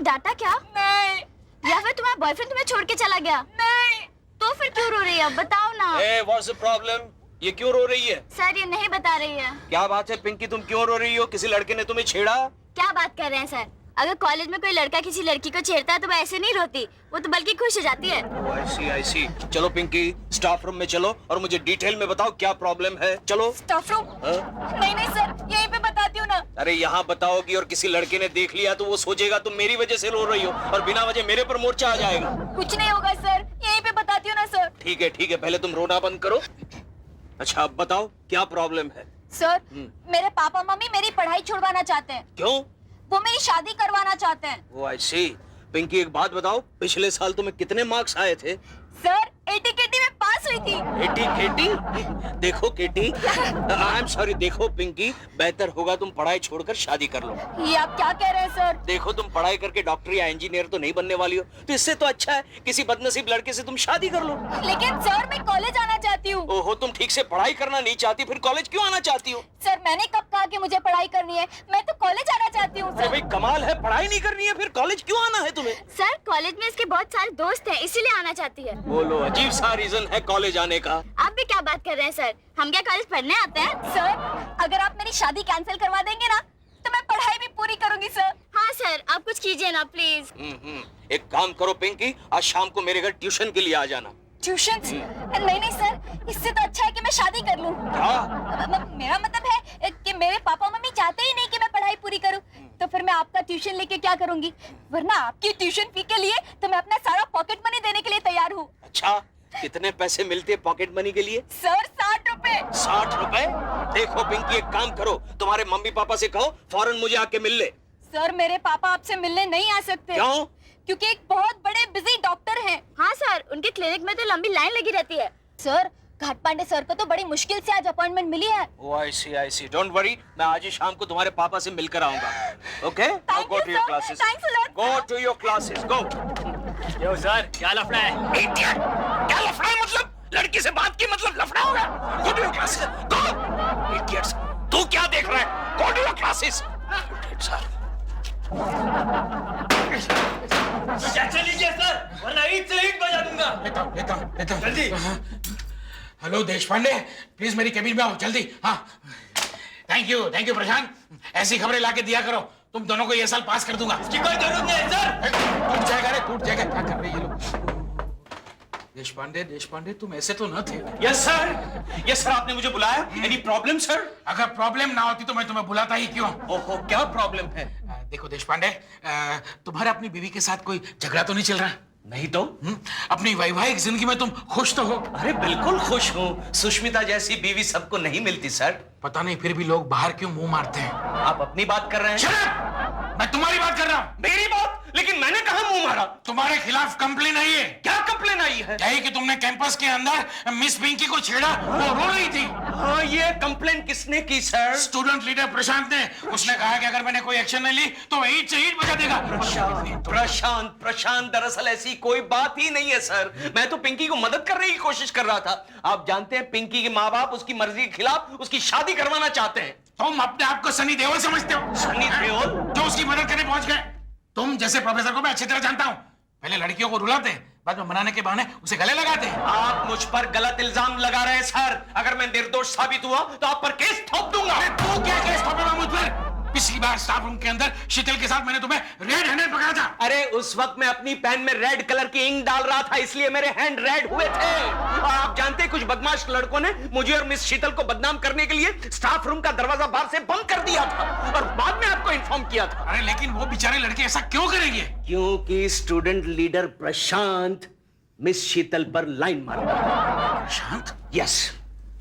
डांटा क्या? नहीं। या फिर तुम्हारा बॉयफ्रेंड तुम्हें छोड़ के चला गया? नहीं। तो फिर क्यों रो रही है? बताओ ना। What's the problem? ये क्यों रो रही है? सर ये नहीं बता रही है। क्या बात है पिंकी, तुम क्यों रो रही हो? किसी लड़के ने तुम्हें छेड़ा? क्या बात कर रहे हैं सर? अगर कॉलेज में कोई लड़का किसी लड़की को छेड़ता है तो वो ऐसे नहीं रोती, वो तो बल्कि खुश हो जाती है। आई सी। चलो पिंकी, स्टाफ रूम में चलो और मुझे डिटेल में बताओ क्या प्रॉब्लम है। चलो। Staff room? नहीं सर, यहीं पे बताती हूँ ना। अरे यहाँ बताओगी और किसी लड़के ने देख लिया तो वो सोचेगा तुम मेरी वजह से रो रही हो और बिना वजह मेरे पर मोर्चा आ जाएगा। कुछ नहीं होगा सर, यहीं पे बताती हूँ ना सर। ठीक है, पहले तुम रोना बंद करो। अच्छा अब बताओ क्या प्रॉब्लम है? सर मेरे पापा मम्मी मेरी पढ़ाई छुड़वाना चाहते हैं। क्यों? वो मेरी शादी करवाना चाहते हैं। वो आई सी। पिंकी एक बात बताओ, पिछले साल तुम्हें कितने मार्क्स आए थे? सर 80 केटी में पास हुई थी। 80 केटी? देखो केटी, आई एम सॉरी, देखो पिंकी, बेहतर होगा तुम पढ़ाई छोड़कर शादी कर लो। ये आप क्या कह रहे हैं सर? देखो तुम पढ़ाई करके डॉक्टर या इंजीनियर तो नहीं बनने वाली हो, तो इससे तो अच्छा है किसी बदनसीब लड़के से तुम शादी कर लो। लेकिन सर मैं कॉलेज आना चाहती हूँ। ओहो, तुम ठीक से पढ़ाई करना नहीं चाहती, फिर कॉलेज क्यों आना चाहती हो? सर मैंने कब कहा कि मुझे पढ़ाई करनी है? मैं तो कॉलेज आना चाहती हूँ अरे सर। भाई कमाल है, पढ़ाई नहीं करनी है फिर कॉलेज क्यों आना है तुम्हें? सर कॉलेज में इसके बहुत सारे दोस्त हैं, इसीलिए आना चाहती है। बोलो, अजीब सा रीजन है कॉलेज आने का। आप भी क्या बात कर रहे हैं सर? हम क्या कॉलेज पढ़ने आते हैं? सर अगर आप मेरी शादी कैंसिल करवा देंगे ना तो मैं पढ़ाई भी पूरी करूंगी सर। हाँ सर, आप कुछ कीजिए ना प्लीज। एक काम करो पिंकी, आज शाम को मेरे घर ट्यूशन के लिए आ जाना। ट्यूशन? नहीं सर, इससे तो अच्छा है कि मैं शादी कर लूं। क्या? मेरा मतलब है कि मेरे पापा मम्मी चाहते ही नहीं कि मैं पढ़ाई पूरी करूं, तो फिर मैं आपका ट्यूशन लेके क्या करूंगी? वरना आपकी ट्यूशन फी के लिए तो मैं अपना सारा पॉकेट मनी देने के लिए तैयार हूँ। अच्छा, कितने पैसे मिलते हैं पॉकेट मनी के लिए? सर 60 रुपए। 60 रुपए? देखो पिंकी, एक काम करो, तुम्हारे मम्मी पापा से कहो फौरन मुझे आके मिल ले। सर मेरे पापा आपसे मिलने नहीं आ सकते। क्यों? क्योंकि एक बहुत बड़े बिजी डॉक्टर हैं। हाँ सर, उनके क्लिनिक में तो लंबी लाइन लगी रहती है। सर घाट पांडे सर को तो बड़ी मुश्किल से आज अपॉइंटमेंट मिली है। Oh, I see. Don't worry, मैं आज ही शाम को तुम्हारे पापा से मिलकर आऊंगा। Okay? Thank Go you, to your sir. classes. Thanks a lot. Go to your classes. Go. Yo sir, क्या लफड़ा है? Idiot! क्या लफड़ा है मतलब? लड़की से बात की मतलब लफड़ा हो गया? Go to your classes. Go. Idiots! तू क्या देख रहा है? Go to your classes. Action लीजिए सर, वरना ईंट से ईंट बजा दूंगा। लेता हूं। जल्दी। हेलो देशपांडे, प्लीज मेरी केबिन में आओ जल्दी। हाँ, थैंक यू प्रशांत। ऐसी खबरें लाके दिया करो, तुम दोनों को ये साल पास कर दूंगा। इसकी कोई जरूरत नहीं है सर। टूट जाएगा। क्या कर रहे हैं ये लोग? देशपांडे तुम ऐसे तो न थे। Yes sir, आपने मुझे बुलाया? Any problem sir? अगर प्रॉब्लम ना होती तो मैं तुम्हें बुलाता ही क्यों? ओहो, क्या प्रॉब्लम है? देखो देशपांडे, तुम्हारा अपनी बीवी के साथ कोई झगड़ा तो नहीं चल रहा? नहीं तो? अपनी वैवाहिक जिंदगी में तुम खुश तो हो? अरे बिल्कुल खुश हूँ। सुष्मिता जैसी बीवी सबको नहीं मिलती सर। पता नहीं फिर भी लोग बाहर क्यों मुंह मारते हैं। आप अपनी बात कर रहे हैं? Shut up! मैं तुम्हारी बात कर रहा हूँ। मेरी बात? लेकिन मैंने कहा मुंह मारा? तुम्हारे खिलाफ कंप्लेन आई है। क्या कंप्लेन आई है? यही कि तुमने कैंपस के अंदर मिस पिंकी को छेड़ा, वो रो रही थी। हाँ, ये कंप्लेन किसने की सर? स्टूडेंट लीडर प्रशांत ने। उसने कहा कि अगर मैंने कोई एक्शन नहीं ली तो ईंट से ईंट बजा देगा। प्रशांत, दरअसल ऐसी कोई बात ही नहीं है सर। मैं तो पिंकी को मदद करने की कोशिश कर रहा था। आप जानते हैं पिंकी के माँ बाप उसकी मर्जी के खिलाफ उसकी शादी करवाना चाहते हैं। तुम अपने आप को सनी देओल समझते हो? सनी देओल? जो उसकी मदद करने पहुंच गए। तुम जैसे प्रोफेसर को मैं अच्छी तरह जानता हूँ। पहले लड़कियों को रुलाते, बाद में मनाने के बहाने उसे गले लगाते हैं। आप मुझ पर गलत इल्जाम लगा रहे हैं सर। अगर मैं निर्दोष साबित हुआ तो आप पर केस ठोक दूंगा। तू क्या केस ठोकेगा मुझ पर? पिछली बार स्टाफ रूम के अंदर शीतल के साथ मैंने तुम्हें रेड हैंडेड पकड़ा था। अरे उस वक्त मैं अपनी पेन में रेड कलर की इंक डाल रहा था, इसलिए मेरे हैंड रेड हुए थे। और आप जानते हैं कुछ बदमाश लड़कों ने मुझे और मिस शीतल को बदनाम करने के लिए स्टाफ रूम का दरवाजा बाहर से बंद कर दिया था और बाद में आपको इन्फॉर्म किया था। अरे लेकिन वो बेचारे लड़के ऐसा क्यों करेंगे? क्योंकि स्टूडेंट लीडर प्रशांत मिस शीतल पर लाइन मारता। प्रशांत? यस।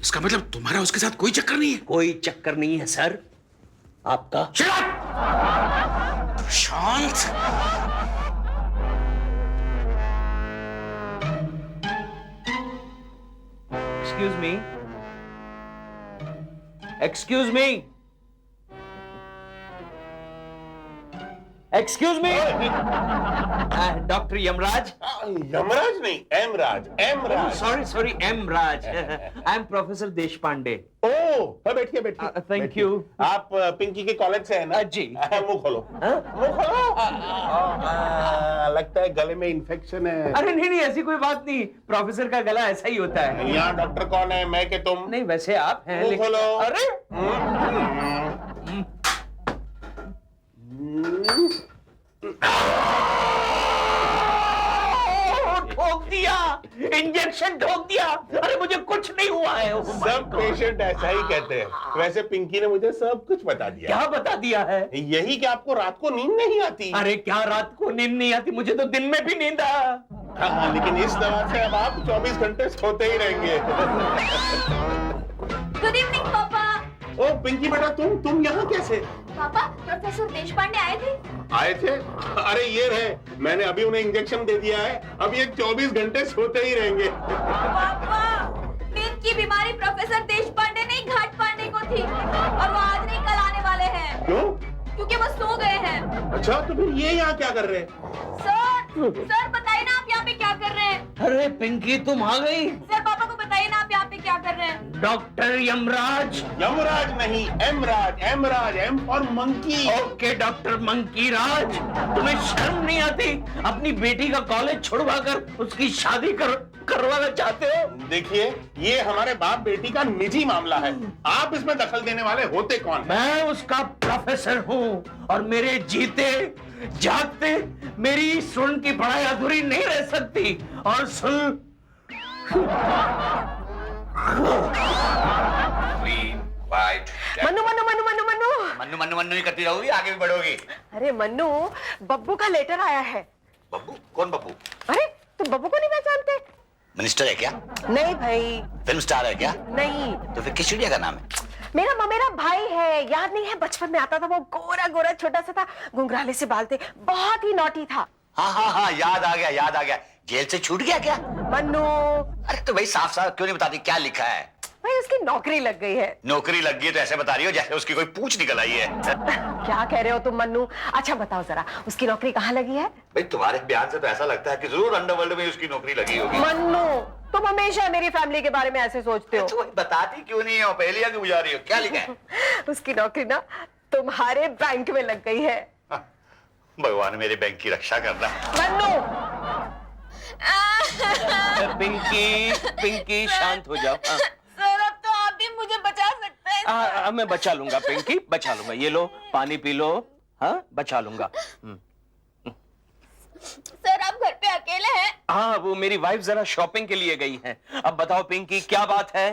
इसका मतलब तुम्हारा उसके साथ कोई चक्कर नहीं है? कोई चक्कर नहीं है सर। आपका? Prashant, excuse me. Excuse me, doctor Yamraj. Yamraj नहीं, Emraj, Emraj. Sorry sorry, M Raj. I am professor Desh Pandey. ओह, बैठिए बैठिए। thank बैठिए। you। आप पिंकी के कॉलेज से है ना? जी। मुंह खोलो, मुंह खोलो। लगता है गले में इन्फेक्शन है। अरे नहीं नहीं, ऐसी कोई बात नहीं, प्रोफेसर का गला ऐसा ही होता है। यहाँ डॉक्टर कौन है, मैं कि तुम? नहीं, वैसे आप हैं। मुंह खोलो। अरे ठोक दिया, इंजेक्शन ठोक दिया। अरे मुझे कुछ नहीं हुआ है। Oh my सब God। पेशेंट ऐसा ही कहते हैं। वैसे पिंकी ने मुझे सब कुछ बता दिया। क्या बता दिया है? यही कि आपको रात को नींद नहीं आती। अरे क्या रात को नींद नहीं आती? मुझे तो दिन में भी नींद आ। हाँ, लेकिन इस दवा से अब आप 24 घंटे सोते ही रहेंगे। गुड इवनिंग पापा। ओ पिंकी बेटा, तुम यहाँ कैसे? पापा, प्रोफेसर देशपांडे आए थे? आए थे? अरे ये रहे, मैंने अभी उन्हें इंजेक्शन दे दिया है। अब ये 24 घंटे सोते ही रहेंगे। पापा, नींद की बीमारी प्रोफेसर देशपांडे नहीं, घाट पांडे को थी, और वो आज नहीं कल आने वाले हैं। क्यों? क्योंकि वो सो गए हैं। अच्छा, तो फिर ये यहाँ क्या कर रहे हैं? सर बताइए ना, आप यहाँ पे क्या कर रहे हैं? अरे पिंकी, तुम आ गई। सर पापा को बताइए ना, आप यहाँ पे क्या कर रहे हैं? डॉक्टर यमराज। यमराज नहीं, Emraj, Emraj, M for monkey. Okay doctor monkey Raj, तुम्हें शर्म नहीं आती? अपनी बेटी का कॉलेज छुड़वा कर उसकी शादी करवाना चाहते हो? देखिए, ये हमारे बाप बेटी का निजी मामला है। आप इसमें दखल देने वाले होते कौन? मैं उसका प्रोफेसर हूँ और मेरे जीते जागते मेरी स्टूडेंट की पढ़ाई अधूरी नहीं रह सकती। और सुन, मन्नू मन्नू मन्नू मन्नू मन्नू मन्नू मन्नू मन्नू ही करती रहोगी, आगे भी बढ़ोगी। अरे मन्नू, बब्बू का लेटर आया है। बब्बू? कौन बब्बू? अरे तुम बब्बू को नहीं पहचानते? मिनिस्टर है क्या? नहीं भाई, फिल्म स्टार है क्या? नहीं। तो फिर किस चिड़िया का नाम है? मेरा ममेरा भाई है, याद नहीं है? बचपन में आता था, वो गोरा गोरा छोटा सा था, घुंघराले से बाल थे, बहुत ही नॉटी था। हाँ हाँ हाँ, याद आ गया, याद आ गया। जेल से छूट गया क्या? मन्नू, अरे तो भाई साफ साफ क्यों नहीं बताती क्या लिखा है? भाई उसकी नौकरी लग गई है। नौकरी लग गई है तो ऐसे बता रही हो जैसे उसकी कोई पूंछ निकल आई है। क्या कह रहे हो तुम मन्नू? अच्छा बताओ जरा, उसकी नौकरी कहाँ लगी है? भाई तुम्हारे बयान से तो ऐसा लगता है कि जरूर अंडरवर्ल्ड में उसकी नौकरी लगी होगी। मन्नू, तुम हमेशा मेरी फैमिली के बारे में ऐसे सोचते हो। तो बताती क्यों नहीं हो? पहेलियां क्यों बुझा रही हो? क्या लिखा है? उसकी नौकरी ना तुम्हारे बैंक में लग गई है। भगवान मेरे बैंक की रक्षा करना। मन्नू, पिंकी पिंकी शांत हो जाओ। सर अब तो आप भी मुझे बचा सकते हैं। मैं बचा लूंगा पिंकी, बचा लूंगा। ये लो पानी पी लो। हाँ, बचा लूंगा। सर आप घर पे अकेले हैं? हाँ, वो मेरी वाइफ जरा शॉपिंग के लिए गई है। अब बताओ पिंकी, क्या बात है?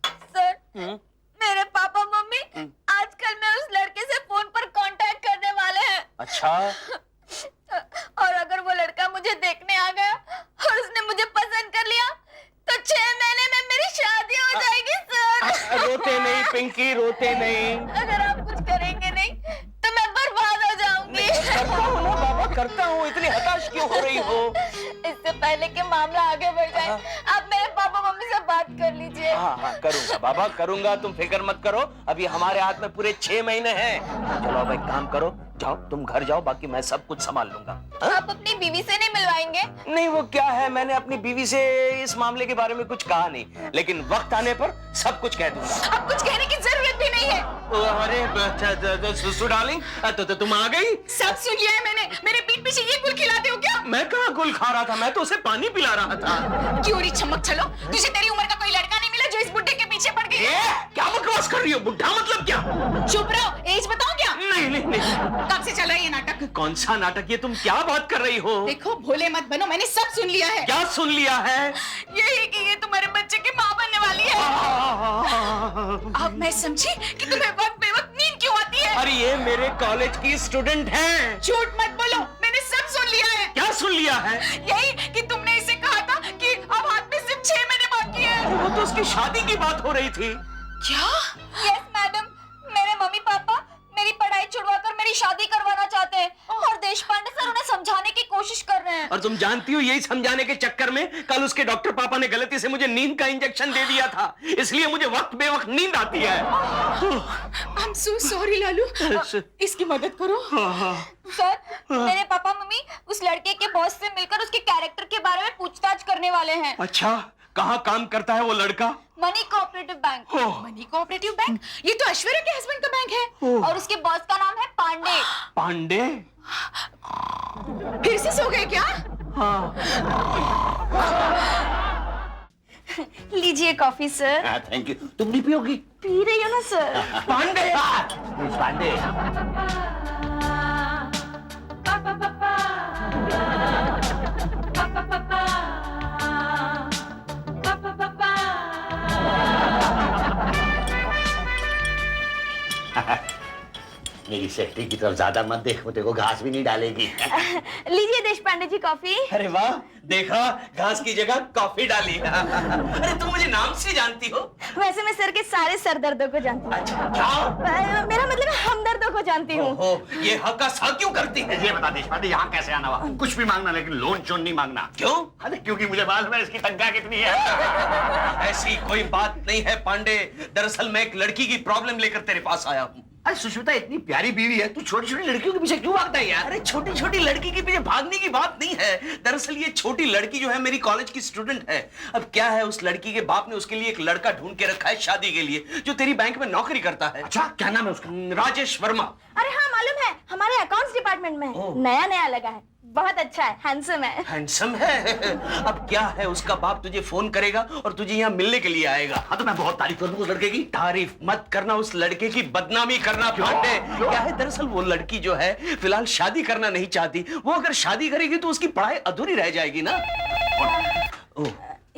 सर मेरे पापा मम्मी आजकल मैं उस लड़के से फोन पर कांटेक्ट करने वाले हैं। अच्छा, और अगर वो लड़का मुझे देखने आ गया और उसने मुझे पसंद कर लिया तो 6 महीने में मेरी शादी हो जाएगी सर। रोते नहीं पिंकी, रोते नहीं। अगर आप कुछ करेंगे नहीं तो मैं बर्बाद हो जाऊंगी। करता हूँ ना बाबा, करता हूँ। इतनी हताश क्यों हो रही हो? इससे पहले कि मामला आगे बढ़ जाए, आप मेरे पापा मम्मी से बात कर लीजिए। हाँ, करूंगा बाबा, करूंगा। तुम फिक्र मत करो, अभी हमारे हाथ में पूरे 6 महीने हैं। चलो अब एक काम करो, जाओ तुम घर जाओ, बाकी मैं सब कुछ संभाल लूंगा। आप अपनी बीवी से नहीं मिलवाएंगे? नहीं, वो क्या है, मैंने अपनी बीवी से इस मामले के बारे में कुछ कहा नहीं, लेकिन वक्त आने पर सब कुछ कह दूंगा। अब कुछ कहने की जरूरत भी नहीं है। अरे सुसु डार्लिंग, तो तुम आ गई? सब सुन लिया है मैंने। मेरे पीठ पीछे ये गुल खिलाते हो क्या? मैं कहाँ गुल खा रहा था, मैं तो उसे पानी पिला रहा था। क्यों री चमक चलो, तुझे तेरी उम्र का कोई लड़का नहीं मिला जो इस बुड्ढे के पीछे पड़ गई? क्या बकवास कर रही हो? बुढ़ा मतलब क्या? चुप रहो, एज बताओ क्या? नहीं नहीं नहीं। कब से चल रहा है ये नाटक? कौन सा नाटक? ये तुम क्या बात कर रही हो? देखो भोले मत बनो, मैंने सब सुन लिया है। क्या सुन लिया है? यही कि ये तुम्हारे बच्चे की माँ बनने वाली है। अब मैं समझी कि तुम्हें वक्त बेवक्त नींद क्यों आती है। अरे ये मेरे कॉलेज की स्टूडेंट हैं। झूठ मत बोलो, मैंने सब सुन लिया है। क्या सुन लिया है? यही कि तुमने इसे कहा था कि अब हाथ में सिर्फ 6 महीने बाकी है। वो तो उसकी शादी की बात हो रही थी। क्या? यस मैडम, मेरे मम्मी पापा मेरी पढ़ाई छुड़वाकर मेरी शादी करवाना चाहते हैं और देशपांडे सर उन्हें समझाने की कोशिश कर रहे हैं। और तुम जानती हो यही समझाने के चक्कर में कल उसके डॉक्टर पापा ने गलती से मुझे नींद का इंजेक्शन दे दिया था, इसलिए मुझे वक्त बेवक्त नींद आती है। I'm so sorry लालू, इसकी मदद करो। सर, मेरे पापा मम्मी उस लड़के के बॉस से मिलकर उसके कैरेक्टर के बारे में पूछताछ करने वाले हैं। अच्छा, कहाँ काम करता है वो लड़का? Money cooperative bank. Money cooperative bank? ये तो ऐश्वर्या के हस्बैंड का बैंक है। और उसके बॉस का नाम है पांडे। पांडे? फिर से सो गए क्या? लीजिए कॉफी सर। Thank you. तुम नहीं पियोगी? पी रही हो ना सर? पांडे? पांडे। मेरी सेफ्टी की तरफ ज्यादा मत देखो, देखो घास भी नहीं डालेगी। लीजिए देश पांडे जी कॉफी। अरे वाह, देखा, घास की जगह कॉफी डाली। अरे तुम मुझे नाम से जानती हो? वैसे मैं सर के सारे सर दर्दों को जानती हूँ। अच्छा, क्या? मेरा मतलब हमदर्दों को जानती हूँ। ओहो, ये हक का सा क्यों करती है? ये बता देशपांडे, यहाँ कैसे आना हुआ? कुछ भी मांगना, लेकिन लोन चोन नहीं मांगना। क्यों? अरे क्योंकि मुझे मालूम है इसकी तनख्वाह कितनी है। ऐसी कोई बात नहीं है पांडे, दरअसल मैं एक लड़की की प्रॉब्लम लेकर तेरे पास आया हूँ। अरे सुष्मिता इतनी प्यारी बीवी है, तू छोटी छोटी लड़कियों के पीछे क्यों भागता है यार? अरे छोटी छोटी लड़की के पीछे भागने की बात नहीं है, दरअसल ये छोटी लड़की जो है मेरी कॉलेज की स्टूडेंट है। अब क्या है, उस लड़की के बाप ने उसके लिए एक लड़का ढूंढ के रखा है शादी के लिए, जो तेरी बैंक में नौकरी करता है। अच्छा, क्या नाम है उसका? राजेश वर्मा। अरे हाँ मालूम है, हमारे अकाउंट्स डिपार्टमेंट में है। नया नया लगा है, बहुत अच्छा है, हैंडसम है। हैंडसम है? अब क्या है, उसका बाप तुझे फोन करेगा और तुझे यहाँ मिलने के लिए आएगा। हाँ तो मैं बहुत तारीफ करूँ उस लड़के की। तारीफ मत करना, उस लड़के की बदनामी करना पांडे। क्या है, दरअसल वो लड़की जो है फिलहाल शादी करना नहीं चाहती। वो अगर शादी करेगी तो उसकी पढ़ाई अधूरी रह जाएगी ना।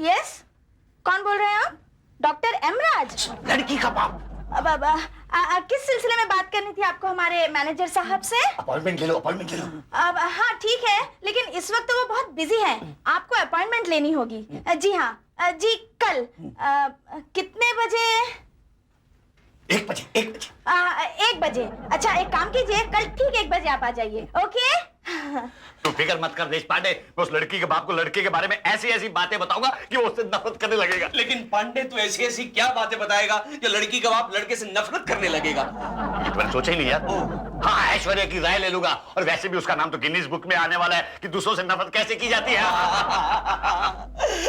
यस, कौन बोल रहे हैं आप? डॉक्टर एम राज? लड़की का बाप। अब किस सिलसिले में बात करनी थी आपको हमारे मैनेजर साहब से? अपॉइंटमेंट ले लो, अपॉइंटमेंट ले लो। अब हाँ ठीक है, लेकिन इस वक्त वो बहुत बिजी है, आपको अपॉइंटमेंट लेनी होगी। जी हाँ, जी कल कितने बजे? 1 बजे, 1 बजे। 1 बजे। अच्छा एक काम कीजिए, कल ठीक 1 बजे आप आ जाइए। ओके? तू फिक्र मत कर देशपांडे, मैं उस लड़की के बाप को लड़के के बारे में ऐसी ऐसी बातें बताऊंगा कि वो उससे नफरत करने लगेगा। लेकिन पांडे तू ऐसी ऐसी क्या बातें बताएगा जो लड़की का बाप लड़के से नफरत करने लगेगा? ये तो मैंने सोचा ही नहीं यार। हाँ, ऐश्वर्या की राय ले लूंगा, और वैसे भी उसका नाम तो गिनीज बुक में आने वाला है कि दूसरों से नफरत कैसे की जाती है।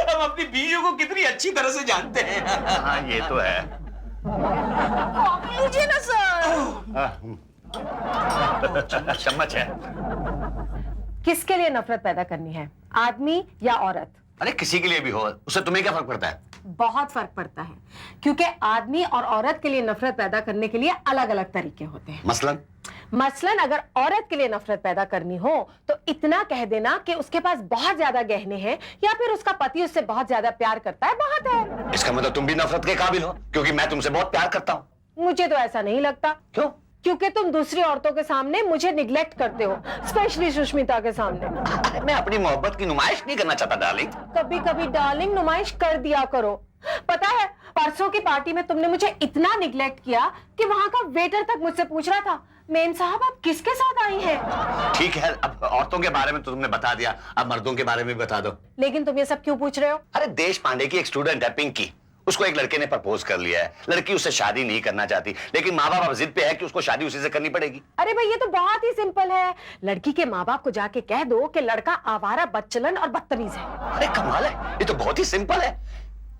हम अपनी बीवियों को कितनी अच्छी तरह से जानते हैं। हाँ ये तो है। लीजिए ना सर। चम्मच है। किसके लिए नफरत पैदा करनी है, आदमी या औरत? अरे किसी के लिए भी हो, उससे तुम्हें क्या फर्क पड़ता है? बहुत फर्क पड़ता है, क्योंकि आदमी और औरत के लिए नफरत पैदा करने के लिए अलग अलग तरीके होते हैं। मसलन अगर औरत के लिए नफरत पैदा करनी हो तो इतना कह देना कि उसके पास बहुत ज्यादा गहने हैं, या फिर उसका पति उससे बहुत ज्यादा प्यार करता है, बहुत है। इसका मतलब तुम भी नफरत के काबिल हो, क्योंकि मैं तुमसे बहुत प्यार करता हूँ। मुझे तो ऐसा नहीं लगता। क्यों? क्योंकि तुम दूसरी औरतों के सामने मुझे निग्लेक्ट करते हो, स्पेशली सुष्मिता के सामने। अरे मैं अपनी मोहब्बत की नुमाइश नहीं करना चाहता डार्लिंग। कभी कभी डार्लिंग नुमाइश कर दिया करो। पता है, परसों की पार्टी में तुमने मुझे इतना निग्लेक्ट किया कि वहां का वेटर तक मुझसे पूछ रहा था, मेम साहब आप किसके साथ आई हैं? ठीक है, अब औरतों के बारे में तो तुमने बता दिया, अब मर्दों के बारे में भी बता दो। लेकिन तुम ये सब क्यों पूछ रहे हो? अरे देशपांडे की एक स्टूडेंट है पिंकी, उसको एक लड़के ने प्रपोज कर लिया है। लड़की उससे शादी नहीं करना चाहती, लेकिन माँ बाप अब जिद पे है कि उसको शादी उसी से करनी पड़ेगी। अरे भाई ये तो बहुत ही सिंपल है, लड़की के माँ बाप को जाके कह दो कि लड़का आवारा, बदचलन और बदतमीज है। अरे कमाल है, ये तो बहुत ही सिंपल है,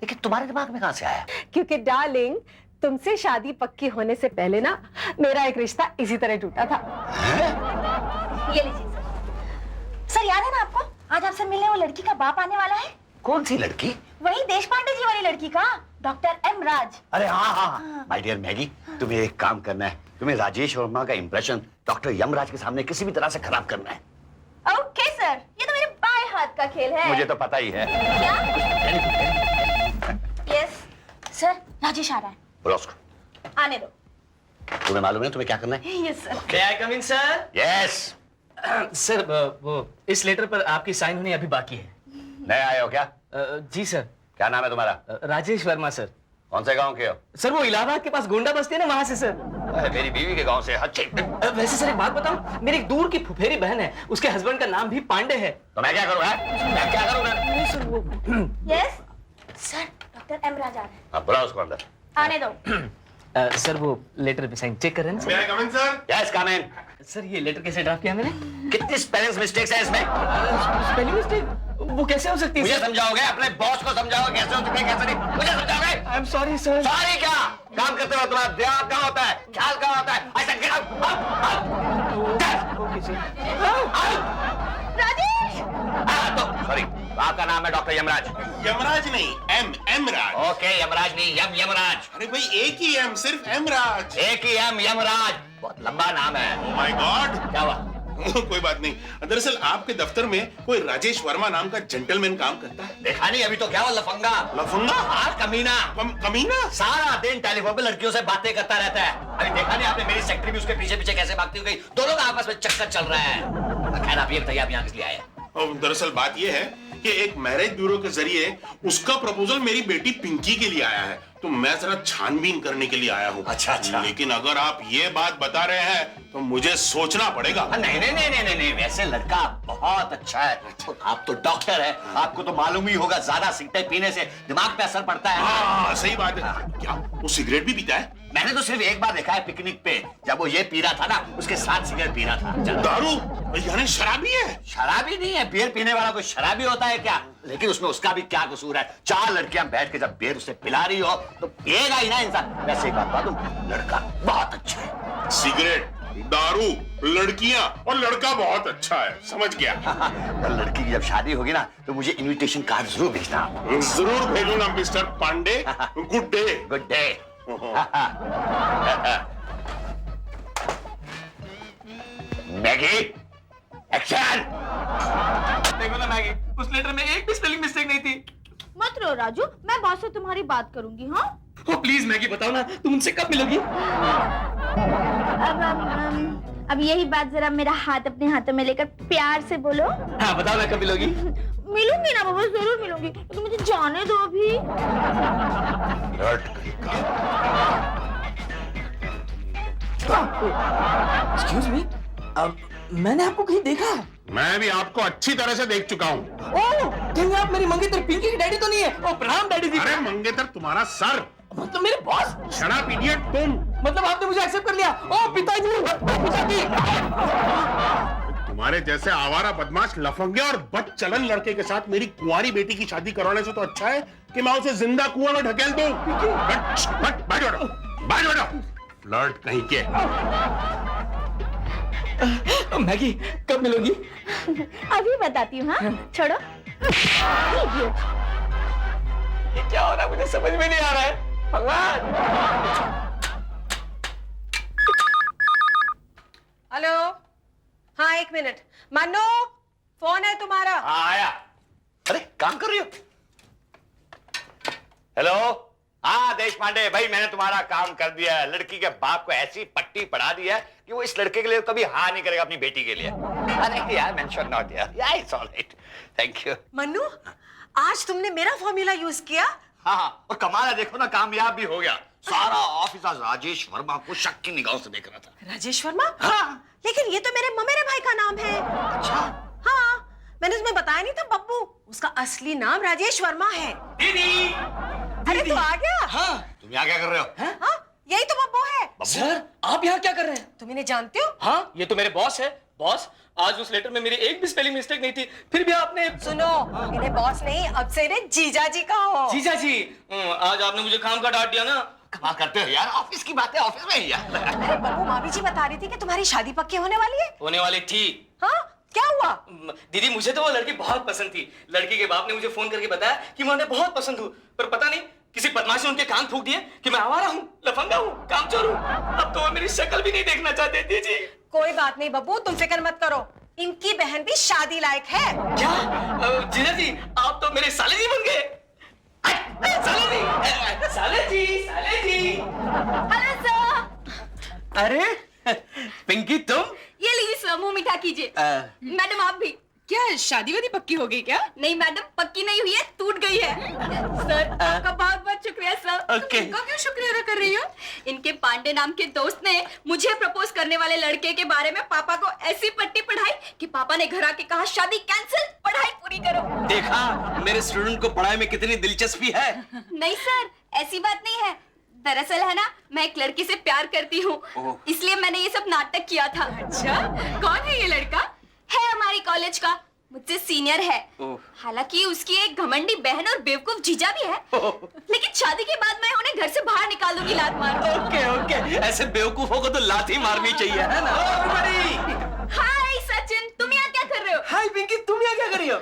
लेकिन तुम्हारे दिमाग में कहां से आया? क्योंकि डार्लिंग, तुमसे शादी पक्की होने से पहले ना मेरा एक रिश्ता इसी तरह टूटा था। ये लीजिए सर। सर याद है ना आपको, आज आपसे मिलने वो लड़की का बाप आने वाला है। कौन सी लड़की? वही देशपांडे जी वाली लड़की का, डॉक्टर एम राज। अरे हाँ, माय डियर मैगी, तुम्हें एक काम करना है, तुम्हें राजेश वर्मा का इंप्रेशन डॉक्टर यमराज के सामने किसी भी तरह से खराब करना है। ओके सर, ये तो मेरे बाएं हाथ का खेल है। मुझे तो पता ही है। यस सर, राजेश आ रहा है। बोलो उसको आने दो। तुम्हें मालूम है तुम्हें क्या करना है? Yes sir. May I come in, sir? Yes. Sir वो इस लेटर पर आपकी साइन होनी अभी बाकी है। नए आए हो क्या? जी सर। क्या नाम है तुम्हारा? राजेश वर्मा सर। कौन से गांव के हो? सर वो इलाहाबाद के पास गोंडा बस्ती है ना, वहां से सर। मेरी बीवी के गांव से। अच्छे। वैसे सर एक बात बताऊं, मेरी एक दूर की फुफेरी बहन है, उसके हस्बैंड का नाम भी पांडे है। तो मैं क्या करूँगा? मैं क्या करूँगा? यस सर, डॉक्टर एम राजा अब बुला उसको अंदर। आने दो। सर वो लेटर पे साइन चेक कर रहे हैं May I come in, sir? Yes come in. Sir ये लेटर कैसे ड्राफ्ट किया मैंने? कितनी स्पेलिंग मिस्टेक्स है इसमें? स्पेलिंग मिस्टेक वो कैसे हो सकती है? मुझे समझाओगे? अपने बॉस को समझाओगे कैसे हो सकता है, कैसे नहीं? मुझे समझाओगे? I am sorry sir. Sorry क्या? काम करते हो तुम्हारा ध्यान कहाँ होता है? ख्याल कहाँ होता है? ऐसा get out! Okay sir. Rajesh तो सॉरी, आपका नाम है डॉक्टर यमराज। यमराज नहीं, एम राज। ओके यमराज नहीं, यमराज। अरे भाई एक ही एम, सिर्फ एम राज। एक ही यमराज, बहुत लंबा नाम है। Oh my God! क्या हुआ? कोई बात नहीं। दरअसल आपके दफ्तर में कोई राजेश वर्मा नाम का जेंटलमैन काम करता है। देखा नहीं अभी तो क्या हुआ? लफंगा। लफंगा? हाँ कमीना। कमीना? सारा दिन टेलीफोन पे लड़कियों से बातें करता रहता है। अभी देखा नहीं आपने? मेरी सेक्रेटरी भी उसके पीछे पीछे कैसे भागती हुई गई। दोनों का आपस में चक्कर चल रहा है। खैर आप ये बताइए, आप यहाँ किस लिए आए? दरअसल बात यह है कि एक मैरिज ब्यूरो के जरिए उसका प्रपोजल मेरी बेटी पिंकी के लिए आया है, तो मैं जरा छानबीन करने के लिए आया हूँ। अच्छा अच्छा। लेकिन अगर आप ये बात बता रहे हैं तो मुझे सोचना पड़ेगा। नहीं नहीं नहीं नहीं नहीं, वैसे लड़का बहुत अच्छा है। आप तो डॉक्टर है, आपको तो मालूम ही होगा ज्यादा सिगरेट पीने से दिमाग पे असर पड़ता है। हाँ सही बात है। क्या वो सिगरेट भी पीता है? मैंने तो सिर्फ एक बार देखा है पिकनिक पे, जब वो ये पी रहा था ना, उसके साथ सिगरेट पी रहा था। दारू? यानी शराबी है? शराबी नहीं है, बियर पीने वाला कोई शराबी होता है क्या? लेकिन उसमें उसका भी क्या कसूर है? 4 लड़कियां बैठ के जब बियर उसे पिला रही हो तो पिएगा ही ना इंसान। वैसे एक बात बता दूं, लड़का बहुत अच्छा है। सिगरेट, दारू, लड़कियां और लड़का बहुत अच्छा है, समझ गया। लड़की की जब शादी होगी ना तो मुझे इनविटेशन कार्ड जरूर भेजना। जरूर भेजूंगा mister Pandey. Good day. Good day. Maggie action. देखो ना मैगी, उस लेटर में एक भी स्पेलिंग मिस्टेक नहीं थी। मत रो राजू, मैं बॉस से तुम्हारी बात करूंगी। हाँ ओ प्लीज मैगी बताओ ना, तुम उनसे कब मिलोगी? अब यही बात जरा मेरा हाथ अपने हाथों में लेकर प्यार से बोलो। हाँ बताओ ना कब मिलोगी? मिलूंगी ना बाबा, जरूर मिलूंगी, तो मुझे जाने दो अभी। एक्सक्यूज मी, मैंने आपको कहीं देखा है? मैं भी आपको अच्छी तरह से देख चुका हूँ। ओह, कहीं आप मेरी मंगेतर पिंकी की डैडी तो नहीं है? ओ प्रणाम डैडी जी। अरे मंगेतर तुम्हारा सर। मतलब मेरे बॉस? शराब इडियट तुम। मतलब आपने मुझे एक्सेप्ट कर लिया? ओ पिताजी, पिताजी। तुम्हारे जैसे आवारा बदमाश लफंगे और बदचलन लड़के के साथ मेरी कुंवारी बेटी की शादी करवाने से तो अच्छा है कि मैं उसे जिंदा कुआं में ढकेल दूं। फ्लर्ट कहीं के। मैगी कब मिलोगी? अभी बताती हूँ। हाँ छोड़ो। ये क्या हो रहा है, मुझे समझ में नहीं आ रहा है। भगवान। हेलो, हाँ 1 मिनट। मन्नू, फोन है तुम्हारा। हाँ आया। अरे काम कर रही हो? हेलो। हाँ देश पांडे भाई, मैंने तुम्हारा काम कर दिया है। लड़की के बाप को ऐसी पट्टी पढ़ा दी है कि वो इस लड़के के लिए कभी हाँ नहीं करेगा अपनी बेटी के लिए। अरे यार मेंशन नॉट यार, या it's alright, thank you. Mannu, आज तुमने मेरा फॉर्मूला यूज किया? हाँ, और कमाल है देखो ना, कामयाब भी हो गया। सारा ऑफिस आज राजेश वर्मा को शक की निगाहों से देख रहा था। राजेश वर्मा? हाँ। लेकिन ये तो मेरे ममेरे भाई का नाम है। अच्छा। हाँ, मैंने उसमें बताया नहीं था बब्बू, उसका असली नाम राजेश वर्मा है। दीदी। अरे तू आ गया? हाँ। तुम यहाँ क्या कर रहे हो? हाँ, यही तो बब्बू है। सर, आप यहाँ क्या कर रहे हैं? तुम इन्हें जानते हो? हाँ, ये तो मेरे बॉस है। बॉस, आज उस लेटर में मेरी एक भी स्पेलिंग मिस्टेक नहीं थी, फिर भी आपने। सुनो, इन्हें बॉस नहीं, अब से इन्हें जीजा जी कहो। जीजा जी, आज आपने मुझे काम का डांट दिया ना। कमाल करते हो यार, ऑफिस की बातें ऑफिस में ही यार। अरे बब्बू, मामी जी बता रही थी कि तुम्हारी शादी पक्की होने वाली है। होने वाली थी। हाँ, क्या हुआ? दीदी मुझे तो वो लड़की बहुत पसंद थी। लड़की के बाप ने मुझे फोन करके बताया कि मैं उन्हें बहुत पसंद हूँ, पर पता नहीं किसी बदमाश ने उनके कान फूंक दिए कि मैं आवारा हूँ, लफंगा हूँ, कामचोर हूँ। अब तो वो मेरी शक्ल भी नहीं देखना चाहते। दीदी कोई बात नहीं बब्बू, तुम फिक्र मत करो, इनकी बहन भी शादी लायक है। क्या? जीजा जी, आप तो मेरे साले जी बन गए। साले जी, साले जी, साले जी। Hello sir. अरे पिंकी तुम? ये लीजिए सर, मुंह मीठा कीजिए। मैडम आप भी। क्या शादी वादी पक्की हो गई क्या? नहीं मैडम, पक्की नहीं हुई है, टूट गई है। सर आपका बहुत बहुत शुक्रिया सर। ओके इनका क्यों शुक्रिया अदा कर रही हो? इनके पांडे नाम के दोस्त ने मुझे प्रपोज करने वाले लड़के के बारे में पापा को ऐसी पट्टी पढ़ाई कि पापा ने घर आके कहा शादी कैंसिल, पढ़ाई पूरी करो। देखा मेरे स्टूडेंट को पढ़ाई में कितनी दिलचस्पी है। नहीं सर, ऐसी बात नहीं है। दरअसल है ना, मैं एक लड़की से प्यार करती हूँ, इसलिए मैंने ये सब नाटक किया था। अच्छा, कौन है ये लड़का? है हमारी कॉलेज का, मुझसे सीनियर है। हालांकि उसकी एक घमंडी बहन और बेवकूफ जीजा भी है, लेकिन शादी के बाद मैं उन्हें घर से बाहर निकाल दूंगी लात मार। ओके ओके, ऐसे बेवकूफों को तो लात ही मारनी चाहिए, है ना? हाय सचिन, तुम यहाँ क्या कर रहे हो? हाय पिंकी, तुम यहाँ क्या कर रही हो?